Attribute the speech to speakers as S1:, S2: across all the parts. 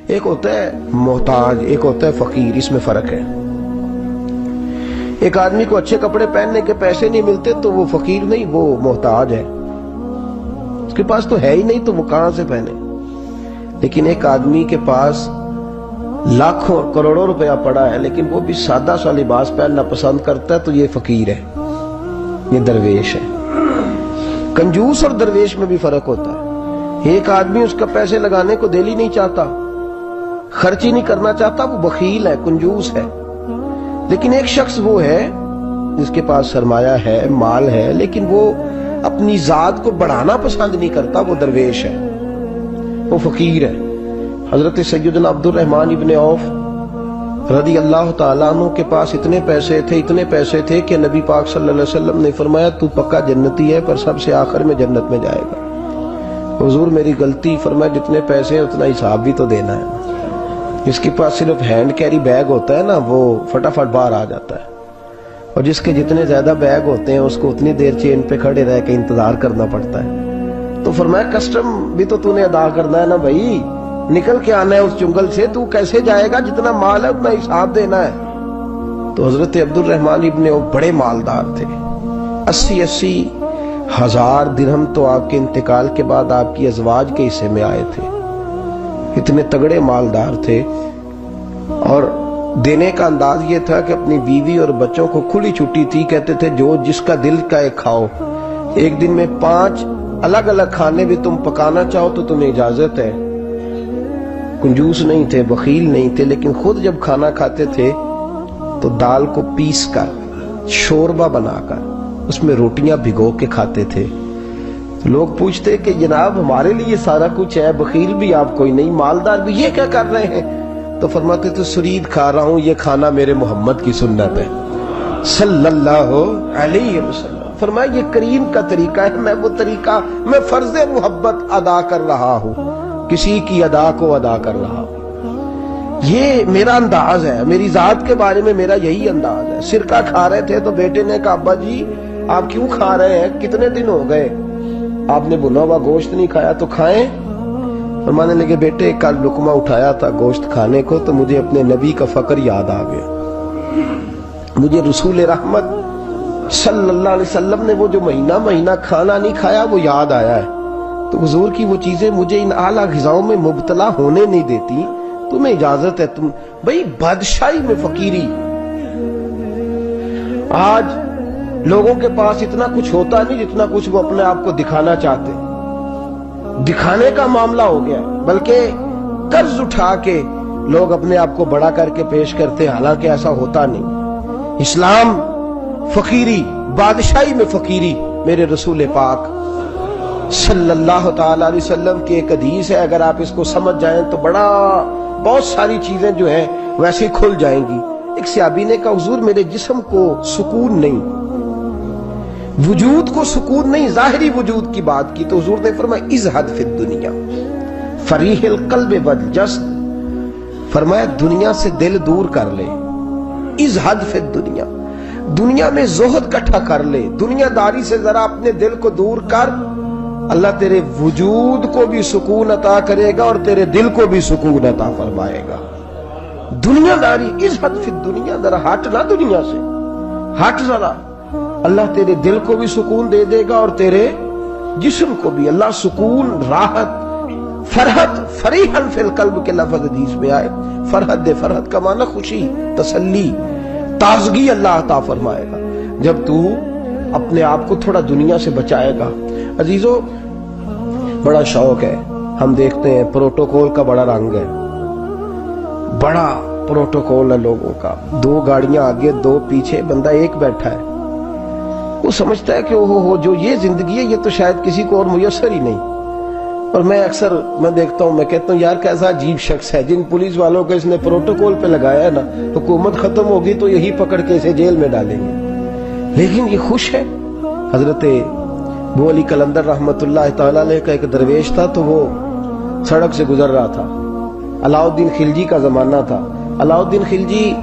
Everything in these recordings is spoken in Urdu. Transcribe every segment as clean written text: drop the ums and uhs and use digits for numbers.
S1: ایک ہوتا ہے محتاج، ایک ہوتا ہے فقیر، اس میں فرق ہے۔ ایک آدمی کو اچھے کپڑے پہننے کے پیسے نہیں ملتے تو وہ فقیر نہیں، وہ محتاج ہے، اس کے پاس تو ہے ہی نہیں تو وہ کہاں سے پہنے۔ لیکن ایک آدمی کے پاس لاکھوں کروڑوں روپیہ پڑا ہے لیکن وہ بھی سادہ سا لباس پہننا پسند کرتا ہے تو یہ فقیر ہے، یہ درویش ہے۔ کنجوس اور درویش میں بھی فرق ہوتا ہے۔ ایک آدمی اس کا پیسے لگانے کو دل ہی نہیں چاہتا، خرچ ہی نہیں کرنا چاہتا، وہ بخیل ہے، کنجوس ہے۔ لیکن ایک شخص وہ ہے جس کے پاس سرمایہ ہے، مال ہے، لیکن وہ اپنی ذات کو بڑھانا پسند نہیں کرتا، وہ درویش ہے، وہ فقیر ہے۔ حضرت سیدنا عبد الرحمن ابن عوف رضی اللہ تعالیٰ عنہ کے پاس اتنے پیسے تھے کہ نبی پاک صلی اللہ علیہ وسلم نے فرمایا تو پکا جنتی ہے پر سب سے آخر میں جنت میں جائے گا۔ حضور میری غلطی، فرمایا جتنے پیسے ہیں اتنا حساب بھی تو دینا ہے۔ جس کے پاس صرف ہینڈ کیری بیگ ہوتا ہے نا وہ فٹافٹ باہر آ جاتا ہے، اور جس کے جتنے زیادہ بیگ ہوتے ہیں اس کو اتنی دیر چین پہ کھڑے رہ کے انتظار کرنا پڑتا ہے۔ تو فرمایا کسٹم بھی تو نے ادا کرنا ہے نا بھائی، نکل کے آنا ہے اس جنگل سے، تو کیسے جائے گا؟ جتنا مال ہے اتنا حساب دینا ہے۔ تو حضرت عبد الرحمن ابن وہ بڑے مالدار تھے، 80 ہزار درہم تو آپ کے انتقال کے بعد آپ کی ازواج کے حصے میں آئے تھے، اتنے تگڑے مالدار تھے۔ اور دینے کا انداز یہ تھا کہ اپنی بیوی اور بچوں کو کھلی چھٹی تھی، کہتے تھے جو جس کا دل کا ایک کھاؤ، ایک دن میں 5 الگ الگ کھانے بھی تم پکانا چاہو تو تمہیں اجازت ہے۔ کنجوس نہیں تھے، بخیل نہیں تھے، لیکن خود جب کھانا کھاتے تھے تو دال کو پیس کر شوربہ بنا کر اس میں روٹیاں بھگو کے کھاتے تھے۔ لوگ پوچھتے کہ جناب ہمارے لیے سارا کچھ ہے، بخیل بھی آپ کوئی نہیں، مالدار بھی، یہ کیا کر رہے ہیں؟ تو فرماتے تھے سرید کھا رہا ہوں، یہ کھانا میرے محمد کی سنت ہے صلی اللہ علیہ وسلم۔ فرمایا یہ کریم کا طریقہ ہے، میں وہ طریقہ، میں فرض محبت ادا کر رہا ہوں، کسی کی ادا کو ادا کر رہا ہوں، یہ میرا انداز ہے، میری ذات کے بارے میں میرا یہی انداز ہے۔ سرکہ کھا رہے تھے تو بیٹے نے کہا ابا جی آپ کیوں کھا رہے ہیں، کتنے دن ہو گئے آپ نے بنا ہوا گوشت نہیں کھایا، تو کھائیں۔ فرمانے لگے بیٹے کل لقمہ اٹھایا تھا گوشت کھانے کو تو مجھے اپنے نبی کا فقر یاد آ گیا، مجھے رسول رحمت صلی اللہ علیہ وسلم نے وہ جو مہینہ کھانا نہیں کھایا وہ یاد آیا ہے۔ تو حضور کی وہ چیزیں مجھے ان اعلیٰ غذاؤں میں مبتلا ہونے نہیں دیتی، تمہیں اجازت ہے۔ تم بھئی بادشاہی میں فقیری، آج لوگوں کے پاس اتنا کچھ ہوتا نہیں جتنا کچھ وہ اپنے آپ کو دکھانا چاہتے، دکھانے کا معاملہ ہو گیا، بلکہ قرض اٹھا کے لوگ اپنے آپ کو بڑا کر کے پیش کرتے، حالانکہ ایسا ہوتا نہیں۔ اسلام فقیری، بادشاہی میں فقیری، میرے رسول پاک صلی اللہ تعالی علیہ وسلم کی ایک حدیث ہے، اگر آپ اس کو سمجھ جائیں تو بہت ساری چیزیں جو ہیں ویسے کھل جائیں گی۔ ایک صحابی نے کہا حضور میرے جسم کو سکون نہیں، وجود کو سکون نہیں، ظاہری وجود کی بات کی، تو حضور نے فرمایا ازہد فی الدنیا فریح القلب والجسد، فرمایا دنیا سے دل دور کر لے، ازہد فی الدنیا، دنیا میں زہد کٹھا کر لے، دنیا داری سے ذرا اپنے دل کو دور کر، اللہ تیرے وجود کو بھی سکون عطا کرے گا اور تیرے دل کو بھی سکون عطا فرمائے گا۔ دنیا داری، ازہد فی الدنیا، ذرا ہٹ نہ دنیا سے، ہٹ ذرا، اللہ تیرے دل کو بھی سکون دے دے گا اور تیرے جسم کو بھی۔ اللہ سکون، راحت، فرحت، فریحن فی القلب کے لفظ حدیث میں آئے، فرحت دے، فرحت کا معنی خوشی، تسلی، تازگی اللہ عطا فرمائے گا جب تو اپنے آپ کو تھوڑا دنیا سے بچائے گا۔ عزیزو بڑا شوق ہے، ہم دیکھتے ہیں پروٹوکول کا بڑا رنگ ہے، بڑا پروٹوکول ہے لوگوں کا، 2 گاڑیاں آگے 2 پیچھے، بندہ ایک بیٹھا ہے، وہ سمجھتا ہے کہ جو یہ زندگی ہے یہ تو شاید کسی کو اور میسر ہی نہیں۔ اور میں اکثر دیکھتا ہوں، میں کہتا ہوں یار کیسا عجیب شخص ہے، جن پولیس والوں کو اس نے پروٹوکول پہ لگایا ہے نا، حکومت ختم ہوگی تو یہی پکڑ کے اسے جیل میں ڈالیں گے، لیکن یہ خوش ہے۔ حضرت ابو علی قلندر رحمت اللہ تعالیٰ علیہ کا ایک درویش تھا، تو وہ سڑک سے گزر رہا تھا، علاؤ الدین خلجی کا زمانہ تھا۔ علاؤ الدین خلجی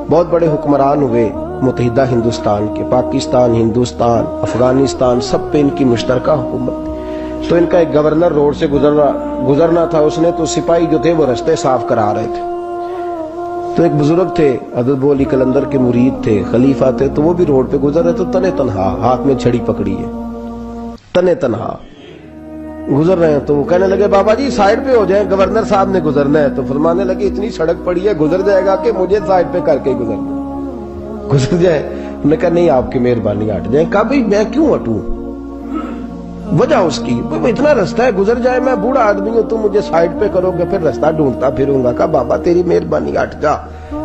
S1: بہت بڑے حکمران ہوئے متحدہ ہندوستان کے، پاکستان، ہندوستان، افغانستان، سب پہ ان کی مشترکہ حکومت، تو ان کا ایک گورنر روڈ سے گزرنا تھا، اس نے تو سپاہی جو تھے وہ رستے صاف کرا رہے تھے، تو ایک بزرگ تھے حضرت ابو علی قلندر کے مرید تھے، خلیفہ تھے، تو وہ بھی روڈ پہ گزر رہے، تو تنے تنہا ہاتھ میں چھڑی پکڑی ہے، تنے تنہا گزر رہے ہیں۔ تو وہ کہنے لگے بابا جی سائیڈ پہ ہو جائیں، گورنر صاحب نے گزرنا ہے۔ تو فرمانے لگے اتنی سڑک پڑی ہے، گزر جائے گا کہ مجھے سائیڈ پہ کر کے گزر جائے؟ انہوں نے کہا نہیں آپ کی مہربانی ہٹ جائیں۔ کہا بھائی میں کیوں ہٹوں؟ وجہ اس کی اتنا رستہ ہے، گزر جائے، میں بوڑھا آدمی ہوں، تم مجھے سائیڈ پہ کرو گے، پھر رستہ ڈھونڈتا پھروں گا۔ کہا بابا تیری مہربانی ہٹ جا،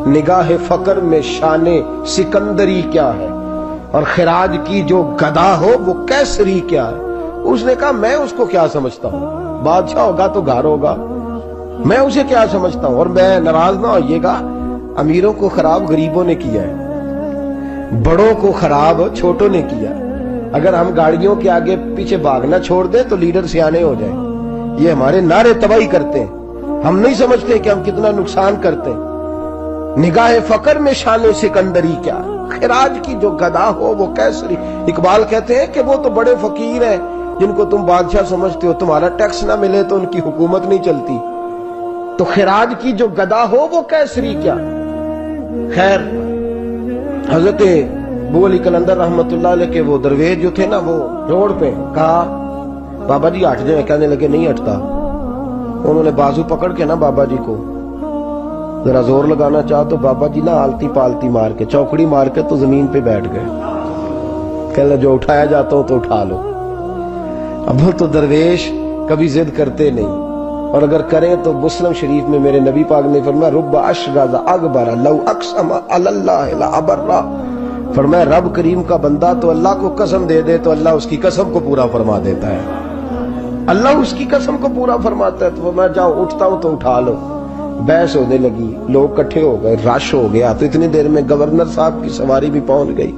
S1: نگاہ فقر میں شان سکندری کیا ہے، اور خراج کی جو گدا ہو وہ کیسری کیا ہے۔ اس نے کہا میں اس کو کیا سمجھتا ہوں، بادشاہ ہوگا تو گھر ہوگا، میں اسے کیا سمجھتا ہوں، اور میں ناراض نہ ہوئیے گا، امیروں کو خراب غریبوں نے کیا ہے، بڑوں کو خراب چھوٹوں نے کیا ہے۔ اگر ہم گاڑیوں کے آگے پیچھے بھاگنا چھوڑ دیں تو لیڈر سیانے ہو جائیں۔ یہ ہمارے نعرے تباہی کرتے ہیں، ہم نہیں سمجھتے کہ ہم کتنا نقصان کرتے ہیں۔ نگاہ فقر میں شان سکندری کیا، خراج کی جو گدا ہو وہ کیسری۔ اقبال کہتے ہیں کہ وہ تو بڑے فقیر ہیں جن کو تم بادشاہ سمجھتے ہو، تمہارا ٹیکس نہ ملے تو ان کی حکومت نہیں چلتی، تو خراج کی جو گدا ہو وہ کیسری کیا۔ خیر حضرت ابو علی قلندر رحمت اللہ علیہ کے وہ درویش جو تھے نا، وہ روڈ پہ کہا بابا جی ہٹ جائیں، کہنے لگے نہیں ہٹتا۔ انہوں نے بازو پکڑ کے نا بابا جی کو ذرا زور لگانا چاہا تو بابا جی نا آلتی پالتی مار کے چوکڑی مار کے تو زمین پہ بیٹھ گئے، کہنے جو اٹھایا جاتا ہوں تو اٹھا لو۔ اب وہ تو درویش کبھی ضد کرتے نہیں، اور اگر کریں تو مسلم شریف میں میرے نبی پاک نے فرمایا رب اشغاز اکبر لو اقسم علی اللہ لابرہ، فرمایا رب کریم کا بندہ تو اللہ کو قسم دے دے تو اللہ اس کی قسم کو پورا فرما دیتا ہے، اللہ اس کی قسم کو پورا فرماتا ہے۔ تو میں جاؤ اٹھتا ہوں تو اٹھا لو۔ بحث ہونے لگی، لوگ کٹھے ہو گئے، رش ہو گیا، تو اتنی دیر میں گورنر صاحب کی سواری بھی پہنچ گئی۔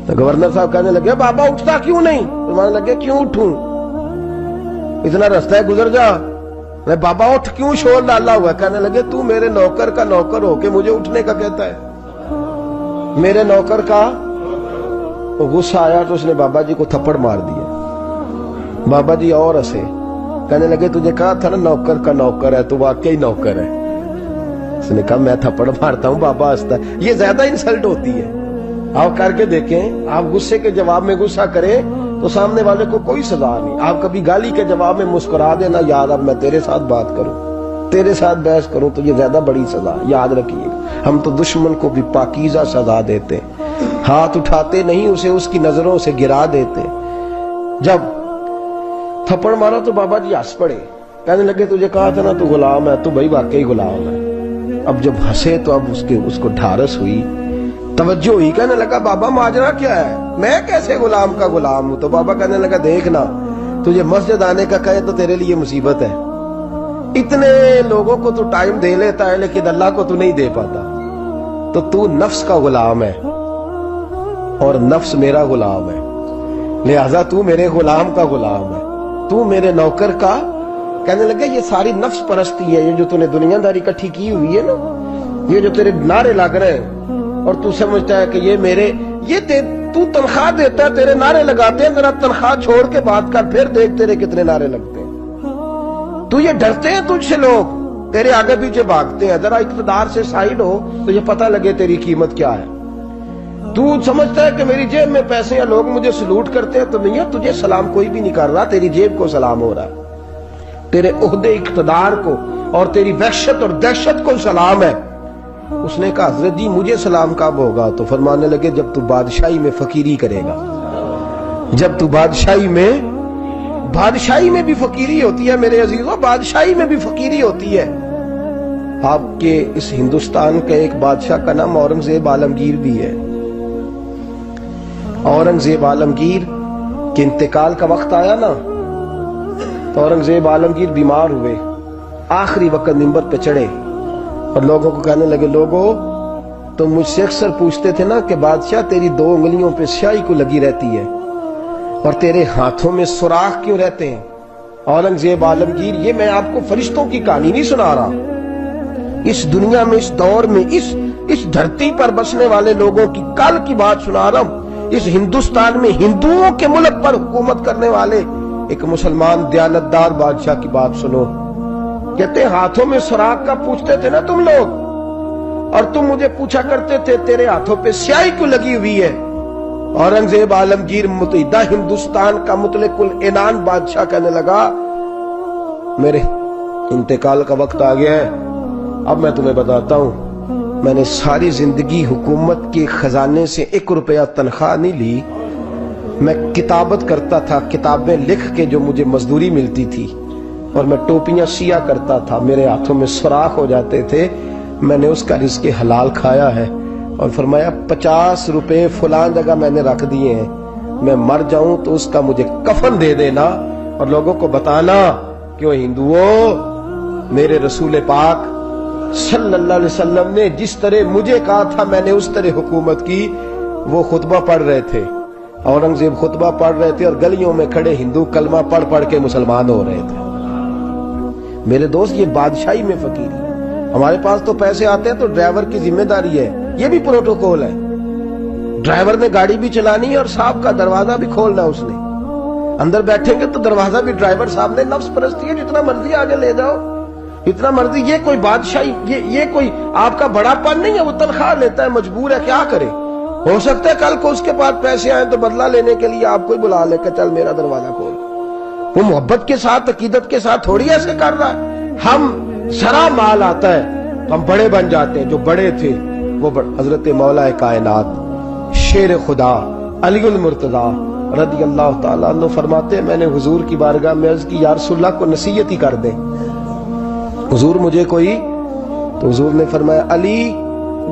S1: تو گورنر صاحب کہنے لگے بابا اٹھتا کیوں نہیں؟ فرمانے لگے کیوں اٹھوں، اتنا رستہ ہے گزر جا۔ میں بابا اٹھ کیوں شور ڈالا ہوا؟ کہنے لگے تو میرے نوکر کا نوکر ہو کے مجھے اٹھنے کا کہتا ہے، میرے نوکر کا۔ غصہ آیا تو اس نے بابا جی کو تھپڑ مار دیا۔ بابا جی اور ہنسے، کہنے لگے تجھے کہا تھا نا نوکر کا نوکر ہے، تو واقعی نوکر ہے۔ اس نے کہا میں تھپڑ مارتا ہوں، بابا ہنستا ہے۔ یہ زیادہ انسلٹ ہوتی ہے، آپ کر کے دیکھیں، آپ غصے کے جواب میں غصہ کریں تو سامنے والے کو کوئی سزا نہیں۔ آپ کبھی گالی کے جواب میں مسکرا دینا، یاد اب میں تیرے ساتھ بات کروں، تیرے ساتھ بحث کروں تو یہ زیادہ بڑی سزا، یاد رکھیے۔ ہم تو دشمن کو بھی پاکیزہ سزا دیتے، ہاتھ اٹھاتے نہیں، اسے اس کی نظروں سے گرا دیتے۔ جب تھپڑ مارا تو بابا جی ہنس پڑے، کہنے لگے تجھے کہا تھا نا تو غلام ہے، تو بھائی واقعی غلام ہے۔ اب جب ہنسے تو اب اس کو ڈھارس ہوئی، توجہ ہوئی، کہنے لگا بابا ماجرا کیا ہے، میں کیسے غلام کا غلام ہوں؟ تو بابا کہنے لگا دیکھنا، تجھے مسجد آنے کا کہے تو تیرے لیے مصیبت ہے، اتنے لوگوں کو تو ٹائم دے لیتا ہے لیکن اللہ کو تو نہیں دے پاتا، تو نفس کا غلام ہے اور نفس میرا غلام ہے، لہذا تو میرے غلام کا غلام ہے، تو میرے نوکر کا۔ کہنے لگے یہ ساری نفس پرستی ہے، یہ جو تو نے دنیا داری اکٹھی کی ہوئی ہے نا، یہ جو تیرے نعرے لگ رہے ہیں اور تو سمجھتا ہے کہ یہ میرے، یہ تو تنخواہ دیتا ہے، تیرے نعرے لگاتے ہیں، ذرا تنخواہ چھوڑ کے بات کر، پھر دیکھ تیرے کتنے نعرے لگتے ہیں۔ تو یہ ڈرتے ہیں تجھ سے لوگ، تیرے آگے پیچھے بھاگتے ہیں، ذرا اقتدار سے سائیڈ ہو تو یہ پتہ لگے تیری قیمت کیا ہے۔ تو سمجھتا ہے کہ میری جیب میں پیسے ہیں، لوگ مجھے سلوٹ کرتے ہیں، تو نہیں ہے، تجھے سلام کوئی بھی نہیں کر رہا، تیری جیب کو سلام ہو رہا ہے، تیرے عہدے اقتدار کو اور تیری وحشت اور دہشت کو سلام ہے۔ اس نے کہا حضرت جی مجھے سلام کب ہوگا؟ تو فرمانے لگے جب تو بادشاہی میں فقیری کرے گا، جب تو بادشاہی میں بھی فقیری ہوتی ہے میرے عزیزوں، بادشاہی میں بھی فقیری ہوتی ہے۔ آپ کے اس ہندوستان کے ایک بادشاہ کا نام اورنگزیب عالمگیر بھی ہے۔ اورنگزیب عالمگیر کے انتقال کا وقت آیا نا، تو اورنگزیب عالمگیر بیمار ہوئے، آخری وقت منبر پہ چڑھے اور لوگوں کو کہنے لگے لوگوں تو مجھ سے اکثر پوچھتے تھے نا کہ بادشاہ تیری 2 انگلیوں پہ سیاہی کو لگی رہتی ہے اور تیرے ہاتھوں میں سوراخ کیوں رہتے ہیں؟ اورنگزیب عالمگیر، یہ میں آپ کو فرشتوں کی کہانی نہیں سنا رہا، اس دنیا میں، اس دور میں، اس دھرتی پر بسنے والے لوگوں کی کل کی بات سنا رہا ہوں۔ اس ہندوستان میں ہندوؤں کے ملک پر حکومت کرنے والے ایک مسلمان دیانتدار بادشاہ کی بات سنو. کہتے ہیں ہاتھوں میں سراغ کا پوچھتے تھے نا تم لوگ, اور تم مجھے پوچھا کرتے تھے تیرے ہاتھوں پہ سیاہی کیوں لگی ہوئی ہے. اورنگزیب عالمگیر متحدہ ہندوستان کا مطلق العنان بادشاہ کہنے لگا میرے انتقال کا وقت آ گیا ہے. اب میں تمہیں بتاتا ہوں, میں نے ساری زندگی حکومت کے خزانے سے 1 روپیہ تنخواہ نہیں لی. میں کتابت کرتا تھا, کتابیں لکھ کے جو مجھے مزدوری ملتی تھی, اور میں ٹوپیاں سیا کرتا تھا, میرے ہاتھوں میں سوراخ ہو جاتے تھے. میں نے اس کا رزق حلال کھایا ہے. اور فرمایا 50 روپے فلاں جگہ میں نے رکھ دیے ہیں, میں مر جاؤں تو اس کا مجھے کفن دے دینا, اور لوگوں کو بتانا کہ وہ ہندوؤں میرے رسول پاک صلی اللہ علیہ وسلم نے جس طرح مجھے کہا تھا میں نے اس طرح حکومت کی. وہ خطبہ پڑھ رہے تھے, اورنگزیب خطبہ پڑھ رہے تھے, اور گلیوں میں کھڑے ہندو کلمہ پڑھ پڑھ کے مسلمان ہو رہے تھے. میرے دوست یہ بادشاہی میں فقیری. ہمارے پاس تو پیسے آتے ہیں تو ڈرائیور کی ذمہ داری ہے, یہ بھی پروٹوکول ہے. ڈرائیور نے گاڑی بھی چلانی ہے اور صاحب کا دروازہ بھی کھولنا ہے. اس نے اندر بیٹھیں گے تو دروازہ بھی ڈرائیور صاحب نے. نفس پرستی ہے, جتنا مرضی آگے لے جاؤ, اتنا مرضی. یہ کوئی بادشاہی, یہ کوئی آپ کا بڑا پن نہیں ہے. وہ تنخواہ لیتا ہے, مجبور ہے, کیا کرے. ہو سکتا ہے کل کو اس کے پاس پیسے آئیں تو بدلہ لینے کے لیے آپ کو ہی بلا لے کہ چل میرا دروازہ کھول. وہ محبت کے ساتھ, عقیدت کے ساتھ تھوڑی ایسے کر رہا ہے. ہم ذرا مال آتا ہے تو ہم بڑے بن جاتے ہیں. جو بڑے تھے وہ حضرت مولا کائنات شیر خدا علی المرتضیٰ رضی اللہ تعالیٰ عنہ فرماتے ہیں میں نے حضور کی بارگاہ میں عرض کی یا رسول اللہ کو نصیحت ہی کر دیں حضور مجھے کوئی. تو حضور نے فرمایا علی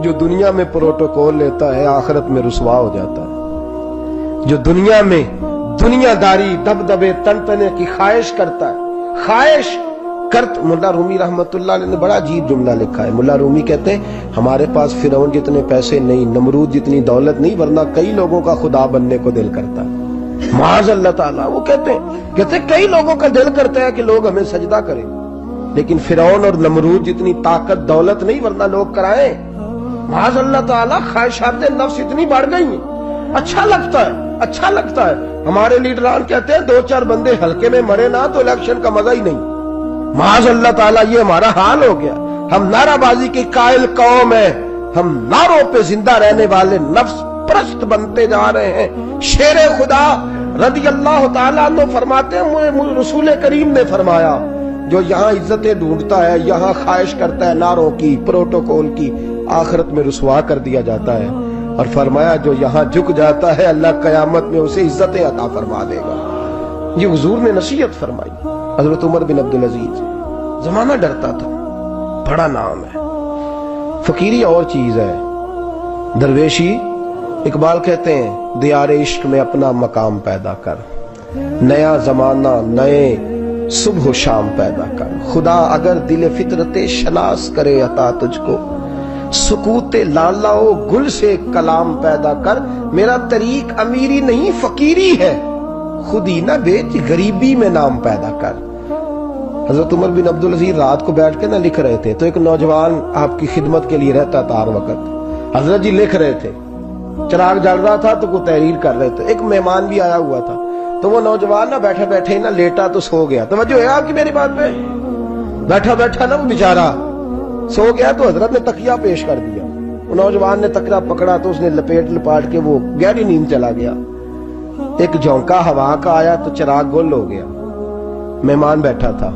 S1: جو دنیا میں پروٹوکول لیتا ہے آخرت میں رسوا ہو جاتا ہے. جو دنیا میں دنیا داری دبدبے تنتنے کی خواہش کرتا ہے, خواہش کرت. ملا رومی رحمت اللہ علیہ نے بڑا عجیب جملہ لکھا ہے. ملا رومی کہتے ہیں ہمارے پاس فرعون جتنے پیسے نہیں, نمرود جتنی دولت نہیں, ورنہ کئی لوگوں کا خدا بننے کو دل کرتا ہے. معاذ اللہ تعالیٰ. وہ کہتے ہیں کئی لوگوں کا دل کرتا ہے کہ لوگ ہمیں سجدہ کریں, لیکن فرعون اور نمرود جتنی طاقت دولت نہیں, ورنہ لوگ کرائیں. معاذ اللہ تعالیٰ. خواہشات نفس اتنی بڑھ گئی ہیں. اچھا لگتا ہے, اچھا لگتا ہے. ہمارے لیڈران کہتے ہیں 2-4 بندے ہلکے میں مرے نہ تو الیکشن کا مزہ ہی نہیں. معاذ اللہ تعالیٰ یہ ہمارا حال ہو گیا. ہم نعرہ بازی کی قائل قوم ہیں, ہم نعروں پہ زندہ رہنے والے نفس پرست بنتے جا رہے ہیں. شیر خدا رضی اللہ تعالیٰ عنہ فرماتے ہیں رسول کریم نے فرمایا جو یہاں عزتیں ڈھونڈتا ہے, یہاں خواہش کرتا ہے نعروں کی, پروٹوکول کی, آخرت میں رسوا کر دیا جاتا ہے. اور فرمایا جو یہاں جھک جاتا ہے اللہ قیامت میں اسے عزتیں عطا فرما دے گا. یہ حضور نے نصیحت فرمائی. حضرت عمر بن عبدالعزیز. زمانہ ڈرتا تھا, بڑا نام ہے. فقیری اور چیز ہے, درویشی. اقبال کہتے ہیں دیار عشق میں اپنا مقام پیدا کر, نیا زمانہ نئے صبح و شام پیدا کر. خدا اگر دل فطرت شناس کرے عطا تجھ کو, سکوت لالا و گل سے کلام پیدا کر. میرا طریق امیری نہیں فقیری ہے, خود ہی نہ بیچ غریبی میں نام پیدا کر. حضرت عمر بن عبدالعزیز رات کو بیٹھ کے نہ لکھ رہے تھے, تو ایک نوجوان آپ کی خدمت کے لیے رہتا تھا ہر وقت. حضرت جی لکھ رہے تھے, چراغ جل رہا تھا تو کوئی تحریر کر رہے تھے. ایک مہمان بھی آیا ہوا تھا, تو وہ نوجوان نہ بیٹھے بیٹھے نہ لیٹا تو سو گیا. توجہ ہے آپ کی میری بات پہ؟ بیٹھا بیٹھا نہ وہ بیچارہ سو گیا, تو حضرت نے تکیہ پیش کر دیا. وہ نوجوان نے تکیہ پکڑا تو اس نے لپاٹ کے وہ گہری نیند چلا گیا. ایک جھونکا ہوا کا آیا تو چراغ گل ہو گیا. مہمان بیٹھا تھا,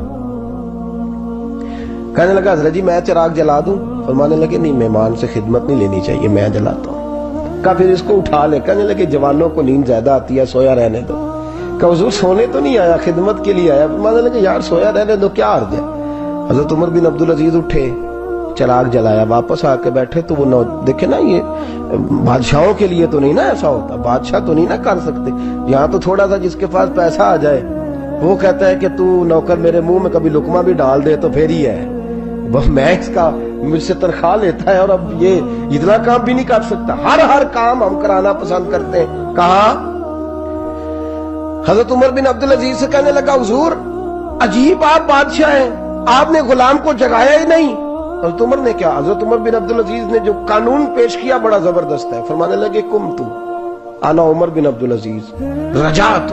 S1: کہنے لگا حضرت جی میں چراغ جلا دوں؟ فرمانے لگے نہیں, مہمان سے خدمت نہیں لینی چاہیے, میں جلاتا ہوں. کہا پھر اس کو اٹھا لے. کہنے لگے جوانوں کو نیند زیادہ آتی ہے, سویا رہنے دو. کہ حضور سونے تو نہیں آیا, خدمت کے لیے آیا. فرمانے لگے یار سویا رہنے دو, کیا عرض ہے. حضرت عمر بن عبدالعزیز اٹھے, چراغ جلایا, واپس آ کے بیٹھے تو وہ دیکھے نا, یہ بادشاہوں کے لیے تو نہیں نا ایسا ہوتا, بادشاہ تو نہیں نا کر سکتے. یہاں تو تھوڑا سا جس کے پاس پیسہ آ جائے وہ کہتا ہے کہ تو نوکر میرے منہ میں کبھی لقمہ بھی ڈال دے تو پھر ہی ہے, میں اس کا مجھ سے تنخواہ لیتا ہے اور اب یہ اتنا کام بھی نہیں کر سکتا. ہر کام ہم کرانا پسند کرتے ہیں. کہا حضرت عمر بن عبدالعزیز سے کہنے لگا حضور عجیب آپ بادشاہ ہیں, آپ نے غلام کو جگایا ہی نہیں. حضرت عمر نے کیا, حضرت عمر بن عبدالعزیز نے جو قانون پیش کیا بڑا زبردست ہے. فرمانے لگے کم تو انا عمر بن عبدالعزیز رجعت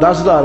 S1: 10,000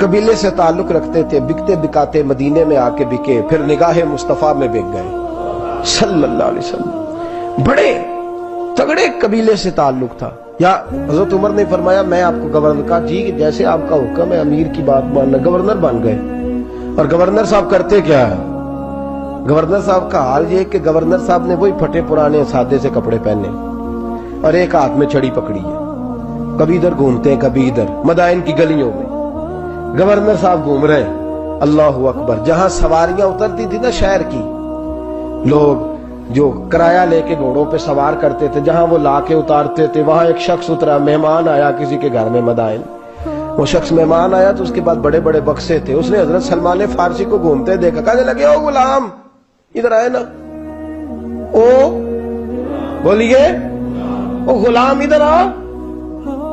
S1: قبیلے سے تعلق رکھتے تھے، بکتے بکاتے مدینے میں آ کے بکے، پھر نگاہ مصطفیٰ میں بک گئے صلی اللہ علیہ وسلم۔ بڑے تگڑے قبیلے سے تعلق تھا۔ یا حضرت عمر نے فرمایا میں آپ کو گورنر کا، جی جیسے آپ کا حکم ہے، امیر کی بات ماننا، گورنر بن گئے۔ اور گورنر صاحب کرتے کیا ہے؟ گورنر صاحب کا حال یہ کہ گورنر صاحب نے وہی پھٹے پرانے سادے سے کپڑے پہنے اور ایک ہاتھ میں چھڑی پکڑی ہے، کبھی ادھر گھومتے ہیں کبھی ادھر، مدائن کی گلیوں میں گورنر صاحب گھوم رہے ہیں۔ اللہ اکبر۔ جہاں سواریاں اترتی تھی نا شہر کی، لوگ جو کرایہ لے کے گھوڑوں پہ سوار کرتے تھے، جہاں وہ لا کے اتارتے تھے، وہاں ایک شخص اترا، مہمان آیا کسی کے گھر میں مدائن۔ وہ شخص مہمان آیا تو اس کے بعد بڑے بڑے بکسے تھے، اس نے حضرت سلمان فارسی کو گھومتے دیکھا، کہنے لگے او غلام ادھر آئے نا، او بولیے او غلام ادھر آ۔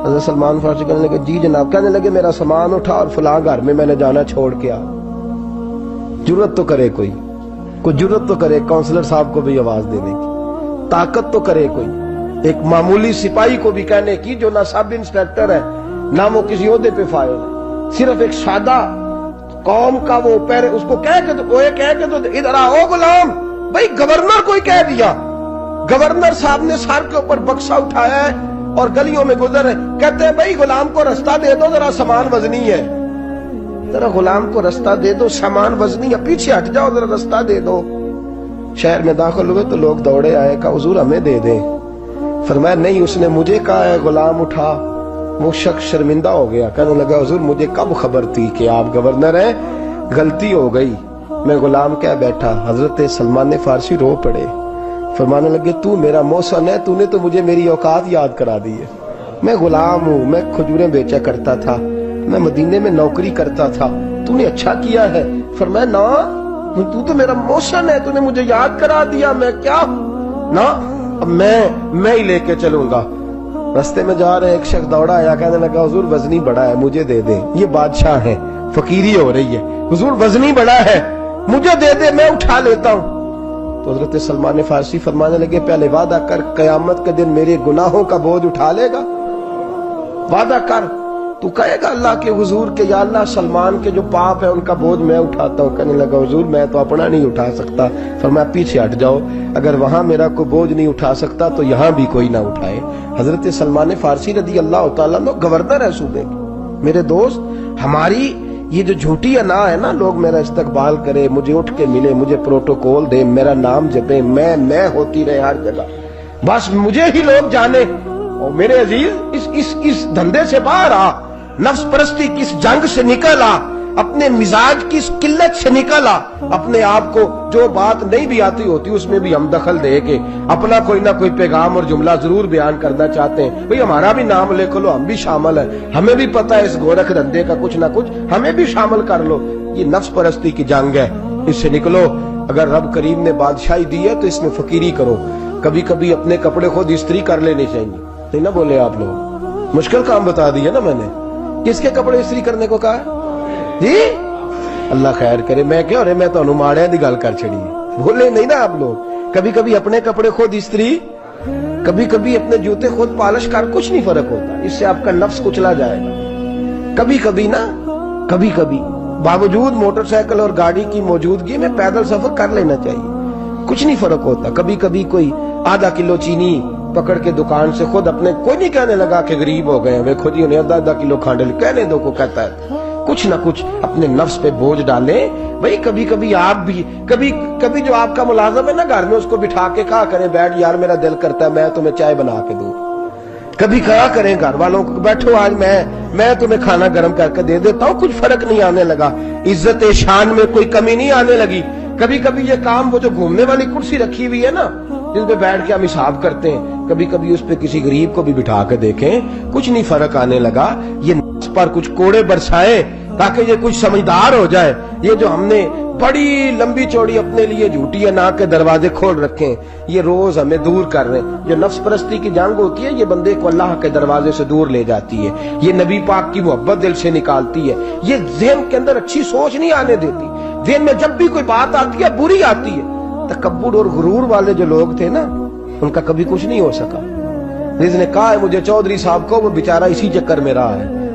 S1: حضرت سلمان فارسی کہنے لگے جی جناب۔ کہنے لگے میرا سامان اٹھا اور فلاں گھر میں نے جانا چھوڑ کے آ۔ جرت تو کرے کوئی جرت تو کرے کونسلر صاحب کو بھی آواز دینے کی، طاقت تو کرے کوئی، ایک معمولی سپاہی کو بھی کہنے کی جو نہ سب انسپیکٹر ہے نہ وہ کسی عہدے پہ فائل ہے، صرف ایک سادہ قوم کا وہ پیر، اس کو کہہ کے تو ادھر آؤ غلام۔ بھائی گورنر کوئی کہہ دیا، گورنر صاحب نے سر کے اوپر بکسا اٹھایا ہے اور گلیوں میں گزر رہے، کہتے ہیں بھائی غلام کو رستہ دے دو، ذرا سامان وزنی ہے، ذرا غلام کو رستہ دے دو، سامان وزنی ہے، پیچھے ہٹ جاؤ، ذرا رستہ دے دو۔ شہر میں داخل ہوئے تو لوگ دوڑے آئے، کہا حضور ہمیں دے دیں۔ فرمایا نہیں، اس نے مجھے کہا ہے غلام اٹھا۔ وہ شخص شرمندہ ہو گیا، کہنے لگا حضور مجھے کب خبر تھی کہ آپ گورنر ہیں، غلطی ہو گئی، میں غلام کہہ بیٹھا۔ حضرت سلمان فارسی رو پڑے، فرمانے لگے تو میرا محسن ہے، تو نے تو مجھے میری اوقات یاد کرا دی ہے، میں غلام ہوں، میں کھجوریں بیچا کرتا تھا، میں مدینے میں نوکری کرتا تھا، تو نے اچھا کیا ہے۔ فرمایا نا تو میرا محسن ہے، تو نے مجھے یاد کرا دیا، میں کیا نا اب میں ہی لے کے چلوں گا۔ رستے میں جا رہے ایک شخص دوڑا آیا، کہنے لگا حضور وزنی بڑا ہے مجھے دے دیں، یہ بادشاہ ہے، فقیری ہو رہی ہے، حضور وزنی بڑا ہے مجھے دے دے، میں اٹھا لیتا ہوں۔ تو حضرت سلمان فارسی فرمانے لگے پہلے وعدہ کر قیامت کے دن میرے گناہوں کا بوجھ اٹھا لے گا، وعدہ کر، تو کہے گا اللہ کے حضور کے یا اللہ سلمان کے جو پاپ ہے ان کا بوجھ میں اٹھاتا ہوں۔ کہنے لگا حضور میں تو اپنا نہیں اٹھا سکتا۔ فرمایا پیچھے ہٹ جاؤ، اگر وہاں میرا کوئی بوجھ نہیں اٹھا سکتا تو یہاں بھی کوئی نہ اٹھائے۔ حضرت سلمان فارسی رضی اللہ تعالیٰ عنہ گورنر ہے صوبے کے۔ میرے دوست ہماری یہ جو جھوٹی انا ہے نا، لوگ میرا استقبال کرے، مجھے اٹھ کے ملے، مجھے پروٹوکول دے، میرا نام جپے، میں ہوتی رہے ہر جگہ، بس مجھے ہی لوگ جانے۔ اور میرے عزیز اس دھندے سے باہر آ، نفس پرستی کی اس جنگ سے نکل آ، اپنے مزاج کی اس قلت سے نکل آ، اپنے آپ کو جو بات نہیں بھی آتی ہوتی اس میں بھی ہم دخل دے کے اپنا کوئی نہ کوئی پیغام اور جملہ ضرور بیان کرنا چاہتے ہیں۔ بھئی ہمارا بھی نام لکھ لو، ہم بھی شامل ہیں، ہمیں بھی پتہ ہے اس گورکھ دھندے کا کچھ نہ کچھ، ہمیں بھی شامل کر لو۔ یہ نفس پرستی کی جنگ ہے، اس سے نکلو۔ اگر رب کریم نے بادشاہی دی ہے تو اس میں فقیری کرو، کبھی کبھی اپنے کپڑے خود استری کر لینے چاہیے، نہیں نہ بولے آپ لوگ، مشکل کام بتا دیا نا میں نے۔ کس کے کپڑے استری کرنے کو کہا ہے جی؟ اللہ خیر کرے، میں کیا رہے، میں تو ماڑے دی گل کر چھڑی، بولے نہیں نا آپ لوگ۔ کبھی کبھی اپنے کپڑے خود استری، کبھی کبھی اپنے جوتے خود پالش کر، کچھ نہیں فرق ہوتا، اس سے آپ کا نفس کچلا جائے گا۔ کبھی کبھی نا، کبھی کبھی باوجود موٹر سائیکل اور گاڑی کی موجودگی میں پیدل سفر کر لینا چاہیے، کچھ نہیں فرق ہوتا۔ کبھی کبھی کوئی آدھا کلو چینی پکڑ کے دکان سے خود اپنے، کوئی نہیں کہنے لگا کہ غریب ہو گئے ہیں، خود ہی انہیں آدھا کلو کھانڈل، کہنے دو کو کہتا ہے، کچھ نہ کچھ اپنے نفس پہ بوجھ ڈالیں۔ بھئی کبھی کبھی آپ بھی، کبھی جو آپ کا ملازم ہے نا گھر میں، اس کو بٹھا کے کہا کریں بیٹھ یار میرا دل کرتا ہے میں تمہیں چائے بنا کے دوں۔ کبھی کہا کریں گھر والوں کو بیٹھو آج میں تمہیں کھانا گرم کر کے دے دیتا ہوں، کچھ فرق نہیں آنے لگا، عزت شان میں کوئی کمی نہیں آنے لگی۔ کبھی کبھی یہ کام، وہ جو گھومنے والی کرسی رکھی ہوئی ہے نا جس پہ بیٹھ کے ہم حساب کرتے ہیں، کبھی کبھی اس پہ کسی غریب کو بھی بٹھا کے دیکھیں، کچھ نہیں فرق آنے لگا۔ یہ نفس پر کچھ کوڑے برسائے تاکہ یہ کچھ سمجھدار ہو جائے۔ یہ جو ہم نے بڑی لمبی چوڑی اپنے لیے جھوٹی انا کے دروازے کھول رکھے ہیں، یہ روز ہمیں دور کر رہے ہیں۔ جو نفس پرستی کی جنگ ہوتی ہے یہ بندے کو اللہ کے دروازے سے دور لے جاتی ہے، یہ نبی پاک کی محبت دل سے نکالتی ہے، یہ ذہن کے اندر اچھی سوچ نہیں آنے دیتی۔ ذہن میں جب بھی کوئی بات آتی ہے بری آتی ہے۔ تکبر اور غرور والے جو لوگ تھے نا ان کا کبھی کچھ نہیں ہو سکا۔ جس نے کہا ہے مجھے چودھری صاحب کو، وہ بیچارہ اسی چکر میں رہا ہے،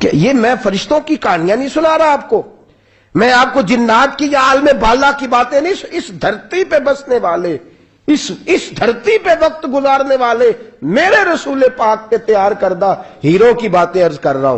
S1: کہ یہ میں فرشتوں کی کہانیاں نہیں سنا رہا آپ کو، میں آپ کو جنات کی یا عالم بالا کی باتیں نہیں، اس دھرتی پہ بسنے والے، اس دھرتی پہ وقت گزارنے والے میرے رسول پاک کے تیار کردہ ہیرو کی باتیں عرض کر رہا ہوں۔